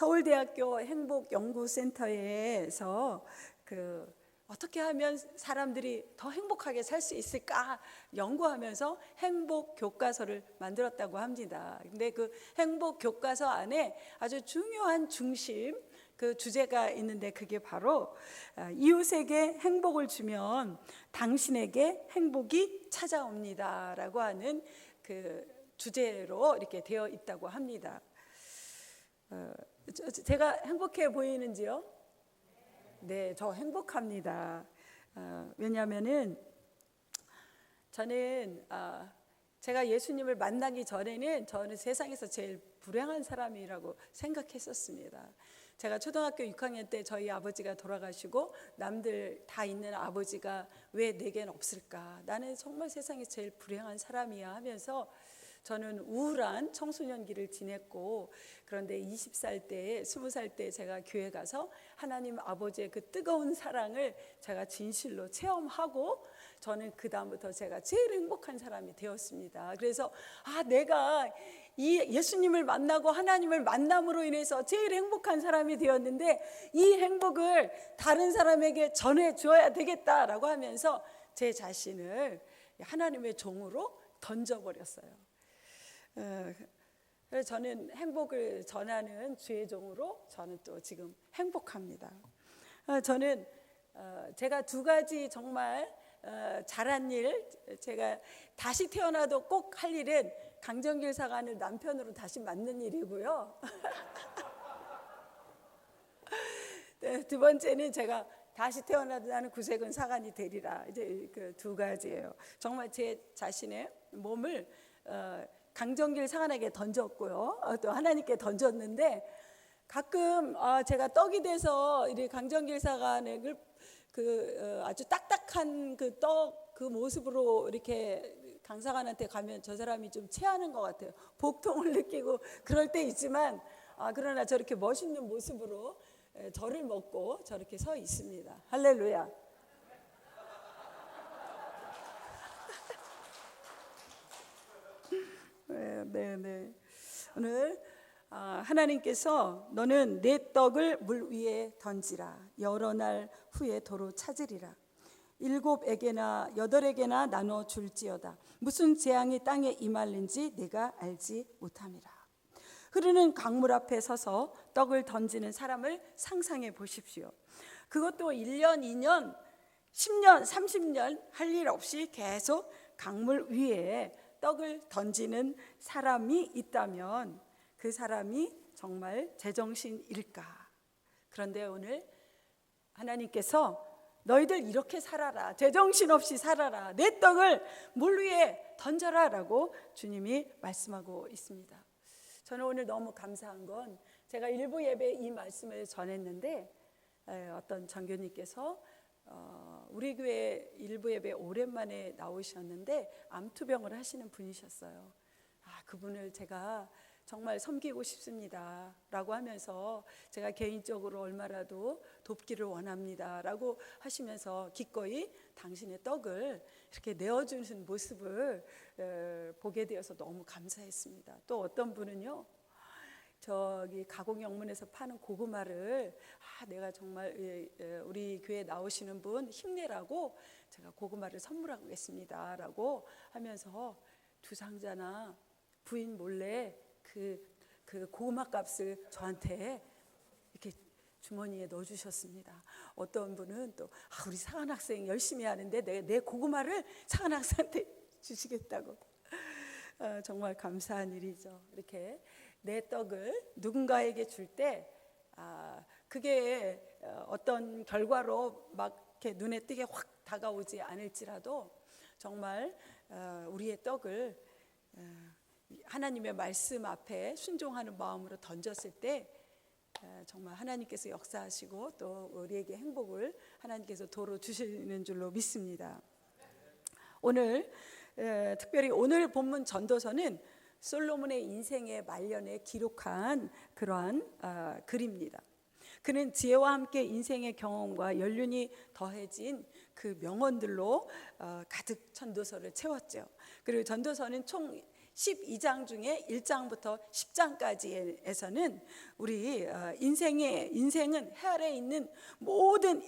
서울대학교 행복연구센터에서 어떻게 하면 사람들이 더 행복하게 살 수 있을까 연구하면서 행복 교과서를 만들었다고 합니다. 근데 그 행복 교과서 안에 아주 중요한 중심 주제가 있는데, 그게 바로 이웃에게 행복을 주면 당신에게 행복이 찾아옵니다라고 하는 주제로 이렇게 되어 있다고 합니다. 제가 행복해 보이는지요? 네, 저 행복합니다. 왜냐하면은 저는 제가 예수님을 만나기 전에는 저는 세상에서 제일 불행한 사람이라고 생각했었습니다. 제가 초등학교 6학년 때 저희 아버지가 돌아가시고 남들 다 있는 아버지가 왜 내겐 없을까? 나는 정말 세상에 제일 불행한 사람이야 하면서 저는 우울한 청소년기를 지냈고, 그런데 20살 때, 20살 때 제가 교회 가서 하나님 아버지의 그 뜨거운 사랑을 제가 진실로 체험하고, 저는 그 다음부터 제가 제일 행복한 사람이 되었습니다. 그래서 내가 이 예수님을 만나고 하나님을 만남으로 인해서 제일 행복한 사람이 되었는데, 이 행복을 다른 사람에게 전해 주어야 되겠다라고 하면서 제 자신을 하나님의 종으로 던져버렸어요. 그래서 저는 행복을 전하는 주의 종으로 저는 또 지금 행복합니다. 저는 제가 두 가지 정말 잘한 일, 제가 다시 태어나도 꼭 할 일은 강정길 사관을 남편으로 다시 만든 일이고요. 네, 두 번째는 제가 다시 태어나도 나는 구세군 사관이 되리라. 이제 그 두 가지예요. 정말 제 자신의 몸을 강정길 사관에게 던졌고요, 또 하나님께 던졌는데, 가끔 제가 떡이 돼서 이 강정길 사관을 아주 딱딱한 그 모습으로 이렇게 강사관한테 가면 저 사람이 좀 체하는 것 같아요. 복통을 느끼고 그럴 때 있지만, 그러나 저렇게 멋있는 모습으로 저를 먹고 저렇게 서 있습니다. 할렐루야. 네. 오늘 하나님께서 너는 내 떡을 물 위에 던지라. 여러 날 후에 도로 찾으리라. 7에게나 8에게나 나눠 줄지어다. 무슨 재앙이 땅에 임할는지 내가 알지 못함이라. 흐르는 강물 앞에 서서 떡을 던지는 사람을 상상해 보십시오. 그것도 1년, 2년, 10년, 30년 할 일 없이 계속 강물 위에 떡을 던지는 사람이 있다면 그 사람이 정말 제정신일까? 그런데 오늘 하나님께서 너희들 이렇게 살아라, 제정신 없이 살아라, 내 떡을 물 위에 던져라 라고 주님이 말씀하고 있습니다. 저는 오늘 너무 감사한 건, 제가 일부 예배에 이 말씀을 전했는데 어떤 장교님께서 우리 교회 일부 예배 오랜만에 나오셨는데 암투병을 하시는 분이셨어요. 그분을 제가 정말 섬기고 싶습니다 라고 하면서, 제가 개인적으로 얼마라도 돕기를 원합니다 라고 하시면서 기꺼이 당신의 떡을 이렇게 내어주는 모습을 보게 되어서 너무 감사했습니다. 또 어떤 분은요, 저기 가공영문에서 파는 고구마를 내가 정말 우리 교회 나오시는 분 힘내라고 제가 고구마를 선물하겠습니다 라고 하면서 2상자나 부인 몰래 그 고구마 값을 저한테 이렇게 주머니에 넣어주셨습니다. 어떤 분은 또 우리 사관 학생 열심히 하는데 내 고구마를 사관 학생한테 주시겠다고. 정말 감사한 일이죠. 이렇게 내 떡을 누군가에게 줄 때 그게 어떤 결과로 막 이렇게 눈에 띄게 확 다가오지 않을지라도 정말 우리의 떡을 하나님의 말씀 앞에 순종하는 마음으로 던졌을 때 정말 하나님께서 역사하시고 또 우리에게 행복을 하나님께서 도로 주시는 줄로 믿습니다. 오늘 특별히 오늘 본문 전도서는 솔로몬의 인생의 말년에 기록한 그러한 글입니다. 그는 지혜와 함께 인생의 경험과 연륜이 더해진 그 명언들로 가득 전도서를 채웠죠. 그리고 전도서는 총 12장 중에 1장부터 10장까지에서는 우리 인생은 해 아래에 있는 모든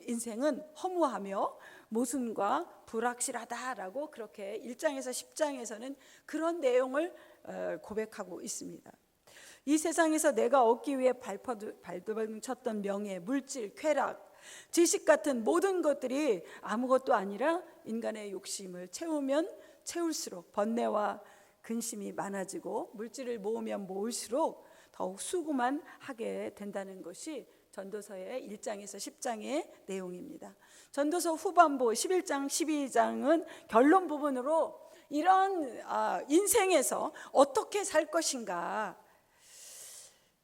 인생은 허무하며 모순과 불확실하다라고 그렇게 1장에서 10장에서는 그런 내용을 고백하고 있습니다. 이 세상에서 내가 얻기 위해 발버둥 쳤던 명예, 물질, 쾌락, 지식 같은 모든 것들이 아무것도 아니라 인간의 욕심을 채우면 채울수록 번뇌와 근심이 많아지고 물질을 모으면 모을수록 더욱 수고만 하게 된다는 것이 전도서의 1장에서 10장의 내용입니다. 전도서 후반부 11장, 12장은 결론 부분으로 이런 인생에서 어떻게 살 것인가,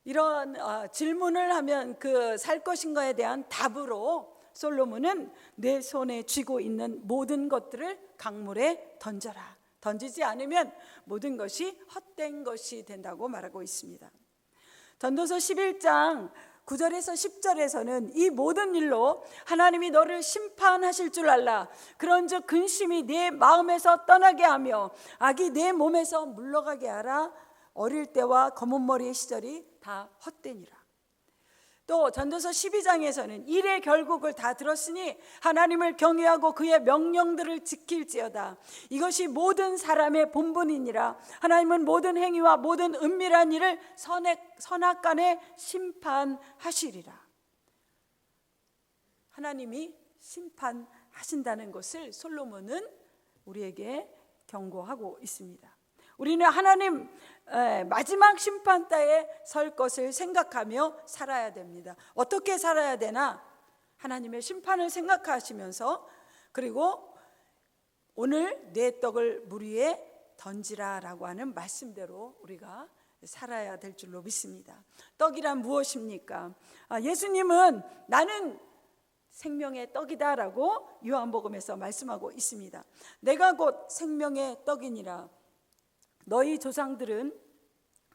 이런 질문을 하면 그 살 것인가에 대한 답으로 솔로몬은 내 손에 쥐고 있는 모든 것들을 강물에 던져라. 던지지 않으면 모든 것이 헛된 것이 된다고 말하고 있습니다. 전도서 11장 9절에서 10절에서는 이 모든 일로 하나님이 너를 심판하실 줄 알라. 그런즉 근심이 네 마음에서 떠나게 하며 악이 네 몸에서 물러가게 하라. 어릴 때와 검은 머리의 시절이 다 헛되니라. 또 전도서 12장에서는 일의 결국을 다 들었으니 하나님을 경외하고 그의 명령들을 지킬지어다. 이것이 모든 사람의 본분이니라. 하나님은 모든 행위와 모든 은밀한 일을 선악간에 심판하시리라. 하나님이 심판하신다는 것을 솔로몬은 우리에게 경고하고 있습니다. 우리는 하나님 마지막 심판대에 설 것을 생각하며 살아야 됩니다. 어떻게 살아야 되나? 하나님의 심판을 생각하시면서, 그리고 오늘 내 떡을 물 위에 던지라라고 하는 말씀대로 우리가 살아야 될 줄로 믿습니다. 떡이란 무엇입니까? 예수님은 나는 생명의 떡이다라고 요한복음에서 말씀하고 있습니다. 내가 곧 생명의 떡이니라. 너희 조상들은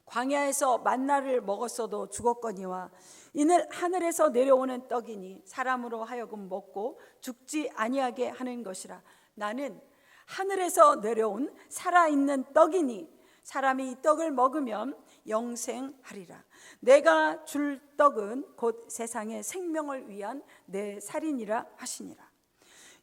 광야에서 만나를 먹었어도 죽었거니와 이는 하늘에서 내려오는 떡이니 사람으로 하여금 먹고 죽지 아니하게 하는 것이라. 나는 하늘에서 내려온 살아있는 떡이니 사람이 이 떡을 먹으면 영생하리라. 내가 줄 떡은 곧 세상의 생명을 위한 내 살이니라 하시니라.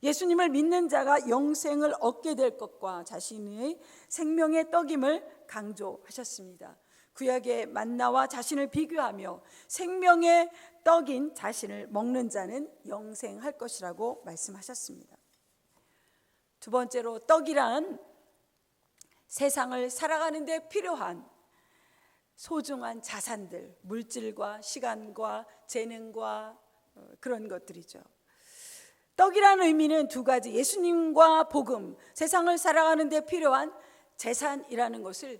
예수님을 믿는 자가 영생을 얻게 될 것과 자신의 생명의 떡임을 강조하셨습니다. 구약의 만나와 자신을 비교하며 생명의 떡인 자신을 먹는 자는 영생할 것이라고 말씀하셨습니다. 두 번째로, 떡이란 세상을 살아가는 데 필요한 소중한 자산들, 물질과 시간과 재능과 그런 것들이죠. 떡이라는 의미는 두 가지, 예수님과 복음, 세상을 살아가는 데 필요한 재산이라는 것을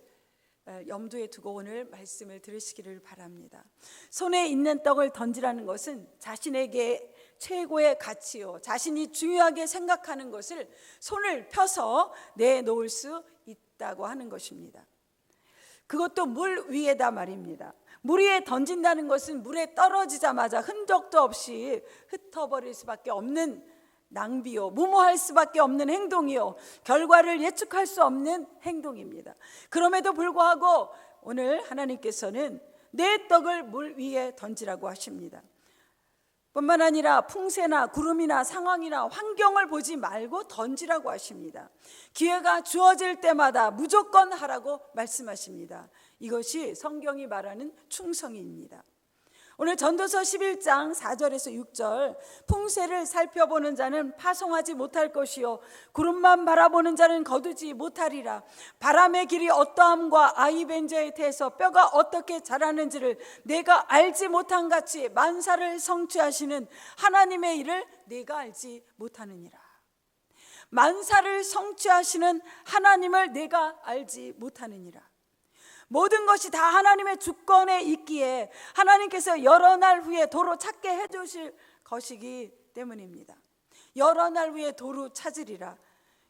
염두에 두고 오늘 말씀을 들으시기를 바랍니다. 손에 있는 떡을 던지라는 것은 자신에게 최고의 가치요, 자신이 중요하게 생각하는 것을 손을 펴서 내놓을 수 있다고 하는 것입니다. 그것도 물 위에다 말입니다. 물 위에 던진다는 것은 물에 떨어지자마자 흔적도 없이 흩어버릴 수밖에 없는 낭비요, 무모할 수밖에 없는 행동이요, 결과를 예측할 수 없는 행동입니다. 그럼에도 불구하고 오늘 하나님께서는 내 떡을 물 위에 던지라고 하십니다. 뿐만 아니라 풍세나 구름이나 상황이나 환경을 보지 말고 던지라고 하십니다. 기회가 주어질 때마다 무조건 하라고 말씀하십니다. 이것이 성경이 말하는 충성입니다. 오늘 전도서 11장 4절에서 6절, 풍세를 살펴보는 자는 파송하지 못할 것이요 구름만 바라보는 자는 거두지 못하리라. 바람의 길이 어떠함과 아이벤저의 태에서 뼈가 어떻게 자라는지를 내가 알지 못한 같이 만사를 성취하시는 하나님의 일을 내가 알지 못하느니라. 만사를 성취하시는 하나님을 내가 알지 못하느니라. 모든 것이 다 하나님의 주권에 있기에 하나님께서 여러 날 후에 도로 찾게 해주실 것이기 때문입니다. 여러 날 후에 도로 찾으리라.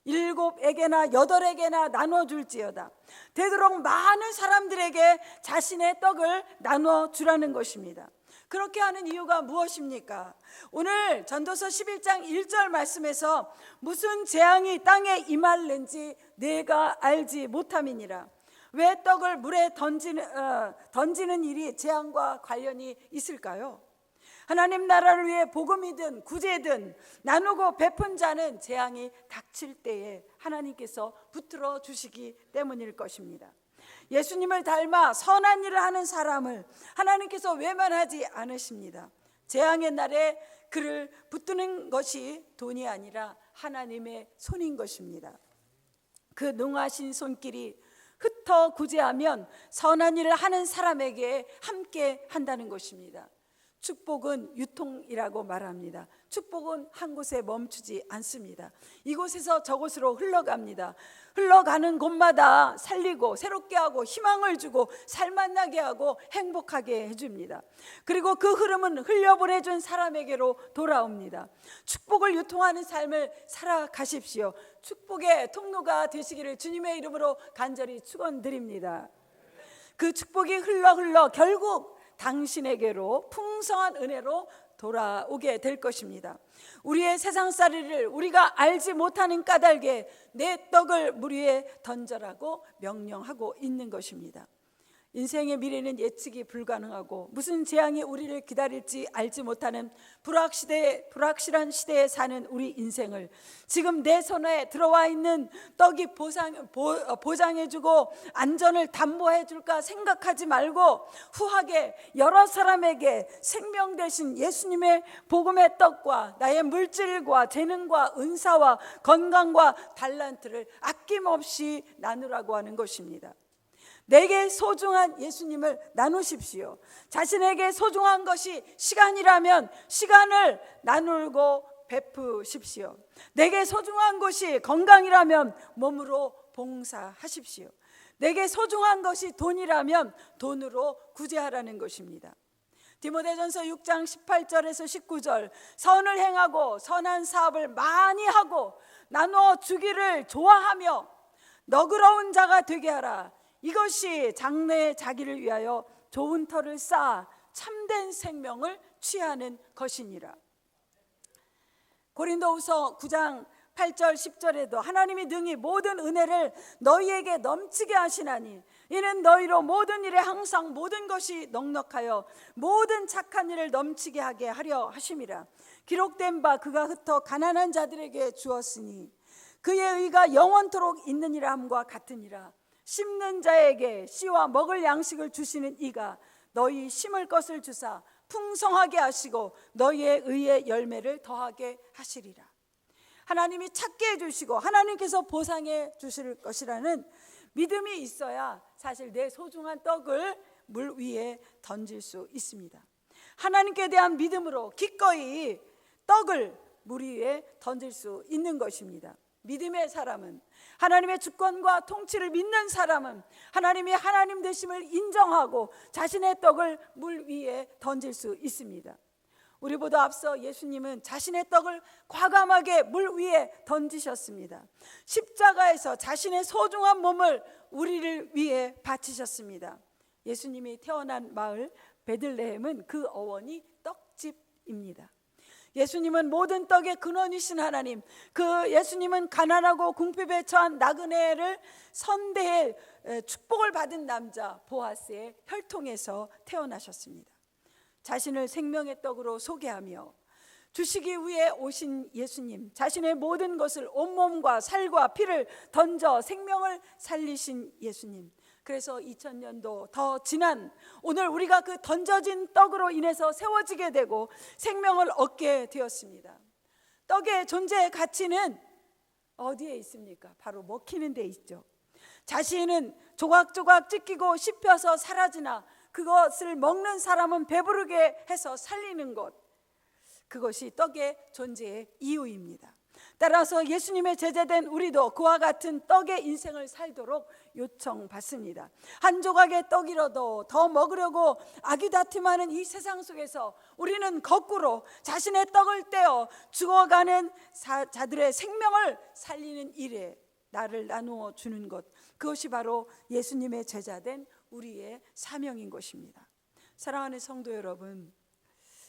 7에게나 8에게나 나눠줄지어다. 되도록 많은 사람들에게 자신의 떡을 나눠주라는 것입니다. 그렇게 하는 이유가 무엇입니까? 오늘 전도서 11장 1절 말씀에서 무슨 재앙이 땅에 임할는지 내가 알지 못함이니라. 왜 떡을 물에 던지는 일이 재앙과 관련이 있을까요? 하나님 나라를 위해 복음이든 구제든 나누고 베푼 자는 재앙이 닥칠 때에 하나님께서 붙들어 주시기 때문일 것입니다. 예수님을 닮아 선한 일을 하는 사람을 하나님께서 외면하지 않으십니다. 재앙의 날에 그를 붙드는 것이 돈이 아니라 하나님의 손인 것입니다. 그 능하신 손길이 흩어 구제하면 선한 일을 하는 사람에게 함께 한다는 것입니다. 축복은 유통이라고 말합니다. 축복은 한 곳에 멈추지 않습니다. 이곳에서 저곳으로 흘러갑니다. 흘러가는 곳마다 살리고 새롭게 하고 희망을 주고 살맛나게 하고 행복하게 해줍니다. 그리고 그 흐름은 흘려보내준 사람에게로 돌아옵니다. 축복을 유통하는 삶을 살아가십시오. 축복의 통로가 되시기를 주님의 이름으로 간절히 축원드립니다. 그 축복이 흘러 결국 당신에게로 풍성한 은혜로 돌아오게 될 것입니다. 우리의 세상살이를 우리가 알지 못하는 까닭에 내 떡을 물 위에 던져라고 명령하고 있는 것입니다. 인생의 미래는 예측이 불가능하고 무슨 재앙이 우리를 기다릴지 알지 못하는 불확실한 시대에 사는 우리 인생을 지금 내 손에 들어와 있는 떡이 보장해주고 안전을 담보해줄까 생각하지 말고 후하게 여러 사람에게 생명 되신 예수님의 복음의 떡과 나의 물질과 재능과 은사와 건강과 달란트를 아낌없이 나누라고 하는 것입니다. 내게 소중한 예수님을 나누십시오. 자신에게 소중한 것이 시간이라면 시간을 나누고 베푸십시오. 내게 소중한 것이 건강이라면 몸으로 봉사하십시오. 내게 소중한 것이 돈이라면 돈으로 구제하라는 것입니다. 디모데전서 6장 18절에서 19절 선을 행하고 선한 사업을 많이 하고 나누어 주기를 좋아하며 너그러운 자가 되게 하라. 이것이 장래의 자기를 위하여 좋은 터를 쌓아 참된 생명을 취하는 것이니라. 고린도후서 9장 8절 10절에도 하나님이 능히 모든 은혜를 너희에게 넘치게 하시나니 이는 너희로 모든 일에 항상 모든 것이 넉넉하여 모든 착한 일을 넘치게 하게 하려 하심이라. 기록된 바 그가 흩어 가난한 자들에게 주었으니 그의 의가 영원토록 있느니라 함과 같으니라. 심는 자에게 씨와 먹을 양식을 주시는 이가 너희 심을 것을 주사 풍성하게 하시고 너희의 의의 열매를 더하게 하시리라. 하나님이 찾게 해주시고 하나님께서 보상해 주실 것이라는 믿음이 있어야 사실 내 소중한 떡을 물 위에 던질 수 있습니다. 하나님께 대한 믿음으로 기꺼이 떡을 물 위에 던질 수 있는 것입니다. 믿음의 사람은, 하나님의 주권과 통치를 믿는 사람은 하나님이 하나님 되심을 인정하고 자신의 떡을 물 위에 던질 수 있습니다. 우리보다 앞서 예수님은 자신의 떡을 과감하게 물 위에 던지셨습니다. 십자가에서 자신의 소중한 몸을 우리를 위해 바치셨습니다. 예수님이 태어난 마을 베들레헴은 그 어원이 떡집입니다. 예수님은 모든 떡의 근원이신 하나님, 그 예수님은 가난하고 궁핍에 처한 나그네를 선대해 축복을 받은 남자 보아스의 혈통에서 태어나셨습니다. 자신을 생명의 떡으로 소개하며 주시기 위해 오신 예수님, 자신의 모든 것을 온몸과 살과 피를 던져 생명을 살리신 예수님, 그래서 2000년도 더 지난 오늘 우리가 그 던져진 떡으로 인해서 세워지게 되고 생명을 얻게 되었습니다. 떡의 존재의 가치는 어디에 있습니까? 바로 먹히는 데 있죠. 자신은 조각조각 찢기고 씹혀서 사라지나 그것을 먹는 사람은 배부르게 해서 살리는 것, 그것이 떡의 존재의 이유입니다. 따라서 예수님의 제자된 우리도 그와 같은 떡의 인생을 살도록 요청받습니다. 한 조각의 떡이라도 더 먹으려고 아귀다툼하는 이 세상 속에서 우리는 거꾸로 자신의 떡을 떼어 죽어가는 자들의 생명을 살리는 일에 나를 나누어 주는 것, 그것이 바로 예수님의 제자된 우리의 사명인 것입니다. 사랑하는 성도 여러분,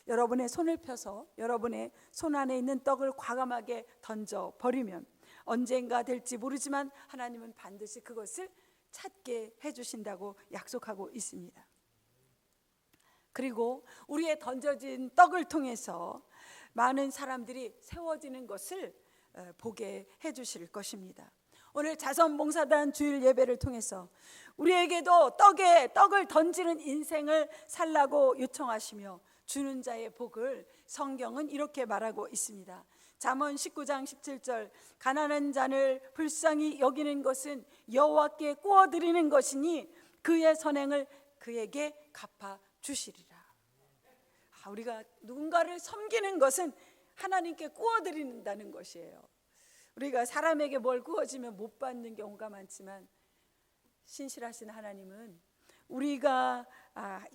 여러분의 손을 펴서 여러분의 손 안에 있는 떡을 과감하게 던져 버리면 언젠가 될지 모르지만 하나님은 반드시 그것을 찾게 해주신다고 약속하고 있습니다. 그리고 우리의 던져진 떡을 통해서 많은 사람들이 세워지는 것을 보게 해주실 것입니다. 오늘 자선봉사단 주일 예배를 통해서 우리에게도 떡을 던지는 인생을 살라고 요청하시며 주는 자의 복을 성경은 이렇게 말하고 있습니다. 잠언 19장 17절, 가난한 자를 불쌍히 여기는 것은 여호와께 구워드리는 것이니 그의 선행을 그에게 갚아 주시리라. 우리가 누군가를 섬기는 것은 하나님께 구워드린다는 것이에요. 우리가 사람에게 뭘 구워주면 못 받는 경우가 많지만 신실하신 하나님은 우리가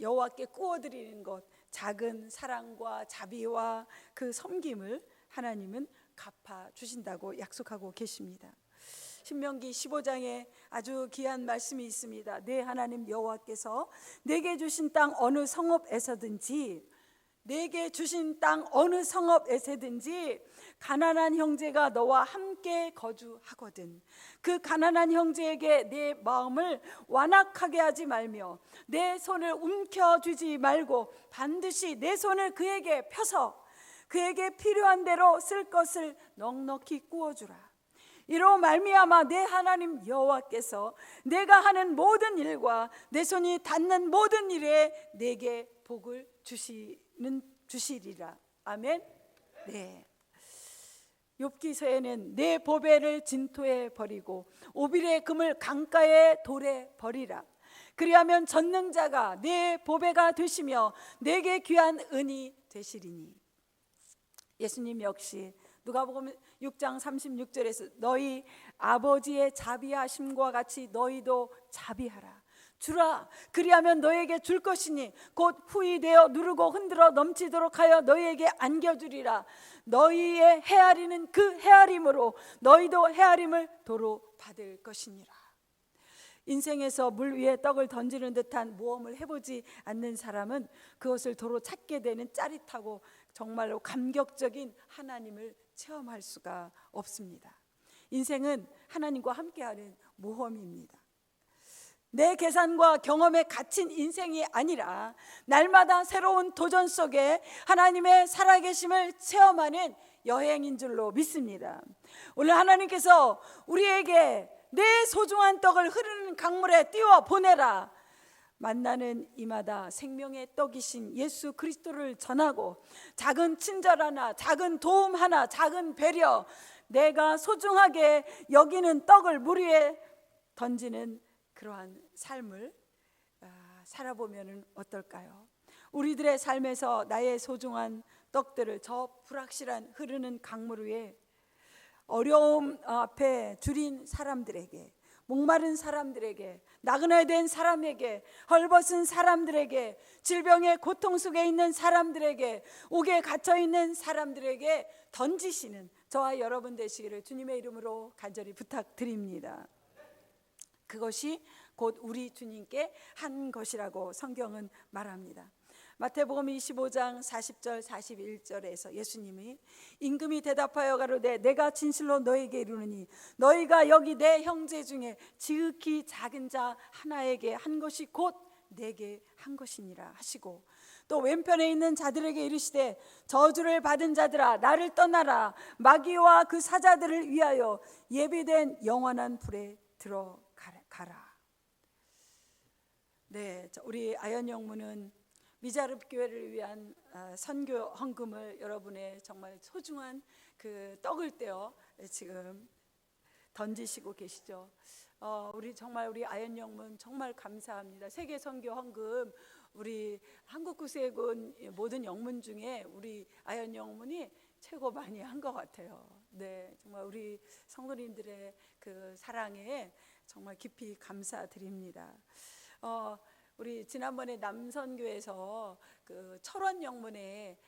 여호와께 구워드리는 것, 작은 사랑과 자비와 그 섬김을 하나님은 갚아주신다고 약속하고 계십니다. 신명기 15장에 아주 귀한 말씀이 있습니다. 내 하나님 여호와께서 내게 주신 땅 어느 성읍에서든지 가난한 형제가 너와 함께 거주하거든 그 가난한 형제에게 내 마음을 완악하게 하지 말며 내 손을 움켜쥐지 말고 반드시 내 손을 그에게 펴서 그에게 필요한 대로 쓸 것을 넉넉히 구워주라. 이로 말미암아 내 하나님 여호와께서 내가 하는 모든 일과 내 손이 닿는 모든 일에 내게 복을 주시리라. 아멘. 네. 욥기서에는 내 보배를 진토에 버리고 오빌의 금을 강가의 돌에 버리라. 그리하면 전능자가 내 보배가 되시며 내게 귀한 은이 되시리니. 예수님 역시 누가복음 6장 36절에서 너희 아버지의 자비하심과 같이 너희도 자비하라. 주라. 그리하면 너에게 줄 것이니 곧 후히 되어 누르고 흔들어 넘치도록 하여 너희에게 안겨주리라. 너희의 헤아리는 그 헤아림으로 너희도 헤아림을 도로 받을 것이니라. 인생에서 물 위에 떡을 던지는 듯한 모험을 해보지 않는 사람은 그것을 도로 찾게 되는 짜릿하고 정말로 감격적인 하나님을 체험할 수가 없습니다. 인생은 하나님과 함께하는 모험입니다. 내 계산과 경험에 갇힌 인생이 아니라 날마다 새로운 도전 속에 하나님의 살아계심을 체험하는 여행인 줄로 믿습니다. 오늘 하나님께서 우리에게 내 소중한 떡을 흐르는 강물에 띄워 보내라. 만나는 이마다 생명의 떡이신 예수 그리스도를 전하고 작은 친절 하나, 작은 도움 하나, 작은 배려, 내가 소중하게 여기는 떡을 물 위에 던지는 그러한 삶을 살아보면 어떨까요? 우리들의 삶에서 나의 소중한 떡들을 저 불확실한 흐르는 강물 위에 어려움 앞에 줄인 사람들에게, 목마른 사람들에게, 나그네 된 사람에게, 헐벗은 사람들에게, 질병의 고통 속에 있는 사람들에게, 옥에 갇혀있는 사람들에게 던지시는 저와 여러분 되시기를 주님의 이름으로 간절히 부탁드립니다. 그것이 곧 우리 주님께 한 것이라고 성경은 말합니다. 마태복음 25장 40절 41절에서 예수님이 임금이 대답하여 가로되 내가 진실로 너에게 이르노니 너희가 여기 내 형제 중에 지극히 작은 자 하나에게 한 것이 곧 내게 한 것이니라 하시고, 또 왼편에 있는 자들에게 이르시되 저주를 받은 자들아 나를 떠나라. 마귀와 그 사자들을 위하여 예비된 영원한 불에 들어가라. 네, 우리 아현영문은 미자릅 교회를 위한 선교 헌금을 여러분의 정말 소중한 그 떡을 떼어 지금 던지시고 계시죠. 우리 정말 우리 아현영문 정말 감사합니다. 세계 선교 헌금 우리 한국구세군 모든 영문 중에 우리 아현영문이 최고 많이 한 것 같아요. 네, 정말 우리 성도님들의 그 사랑에 정말 깊이 감사드립니다. 우리 지난번에 남선교에서 그 철원영문에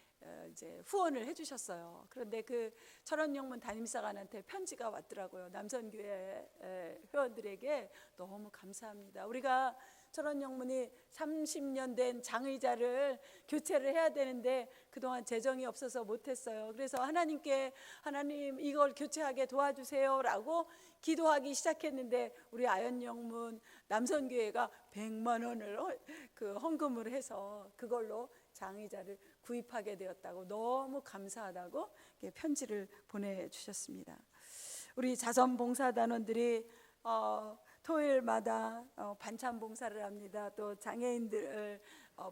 이제 후원을 해주셨어요. 그런데 그 철원영문 담임사관한테 편지가 왔더라고요. 남선교회 회원들에게 너무 감사합니다. 우리가 철원영문이 30년 된 장의자를 교체를 해야 되는데 그동안 재정이 없어서 못했어요. 그래서 하나님께 하나님 이걸 교체하게 도와주세요 라고 기도하기 시작했는데 우리 아현영문 남선교회가 100만 원을 그 헌금을 해서 그걸로 장의자를 구입하게 되었다고, 너무 감사하다고 편지를 보내주셨습니다. 우리 자선봉사단원들이 토요일마다 반찬 봉사를 합니다. 또 장애인들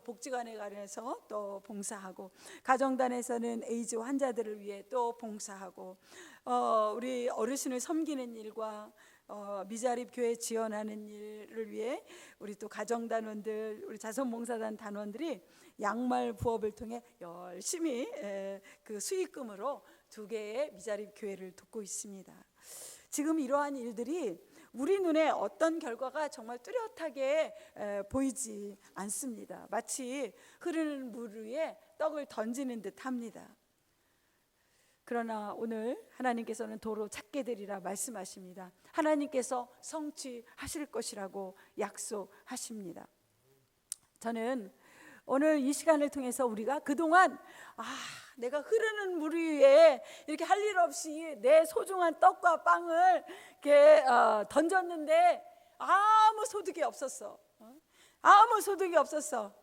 복지관에 가서 또 봉사하고, 가정단에서는 에이즈 환자들을 위해 또 봉사하고, 우리 어르신을 섬기는 일과 미자립 교회 지원하는 일을 위해 우리 또 가정단원들, 우리 자선봉사단 단원들이 양말 부업을 통해 열심히 그 수익금으로 2개의 미자립 교회를 돕고 있습니다. 지금 이러한 일들이 우리 눈에 어떤 결과가 정말 뚜렷하게 보이지 않습니다. 마치 흐르는 물 위에 떡을 던지는 듯 합니다. 그러나 오늘 하나님께서는 도로 찾게 되리라 말씀하십니다. 하나님께서 성취하실 것이라고 약속하십니다. 저는 오늘 이 시간을 통해서 우리가 그동안 내가 흐르는 물 위에 이렇게 할 일 없이 내 소중한 떡과 빵을 이렇게 던졌는데 아무 소득이 없었어. 아무 소득이 없었어.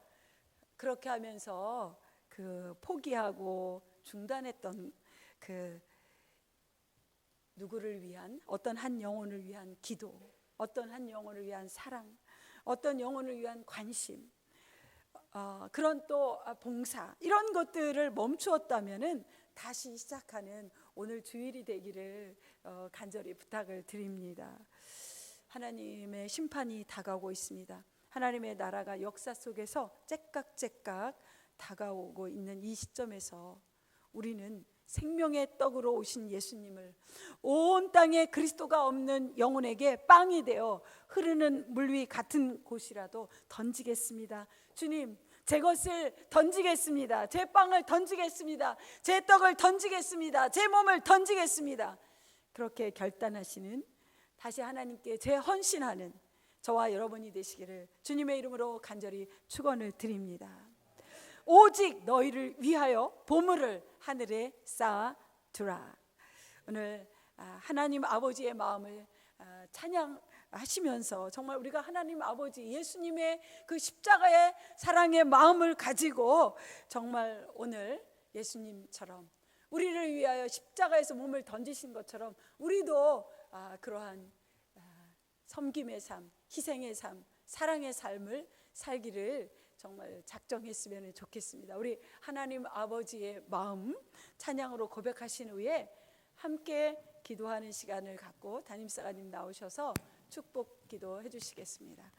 그렇게 하면서 그 포기하고 중단했던 그 누구를 위한, 어떤 한 영혼을 위한 기도, 어떤 한 영혼을 위한 사랑, 어떤 영혼을 위한 관심, 그런 또 봉사, 이런 것들을 멈추었다면은 다시 시작하는 오늘 주일이 되기를 간절히 부탁을 드립니다. 하나님의 심판이 다가오고 있습니다. 하나님의 나라가 역사 속에서 째깍째깍 다가오고 있는 이 시점에서 우리는 생명의 떡으로 오신 예수님을 온 땅에 그리스도가 없는 영혼에게 빵이 되어 흐르는 물 위 같은 곳이라도 던지겠습니다. 주님, 제 것을 던지겠습니다. 제 빵을 던지겠습니다. 제 떡을 던지겠습니다. 제 몸을 던지겠습니다. 그렇게 결단하시는, 다시 하나님께 재헌신하는 저와 여러분이 되시기를 주님의 이름으로 간절히 축원을 드립니다. 오직 너희를 위하여 보물을 하늘에 쌓아두라. 오늘 하나님 아버지의 마음을 찬양하시면서 정말 우리가 하나님 아버지 예수님의 그 십자가의 사랑의 마음을 가지고 정말 오늘 예수님처럼 우리를 위하여 십자가에서 몸을 던지신 것처럼 우리도 그러한 섬김의 삶, 희생의 삶, 사랑의 삶을 살기를 정말 작정했으면 좋겠습니다. 우리 하나님 아버지의 마음 찬양으로 고백하신 후에 함께 기도하는 시간을 갖고 담임사관님 나오셔서 축복 기도해 주시겠습니다.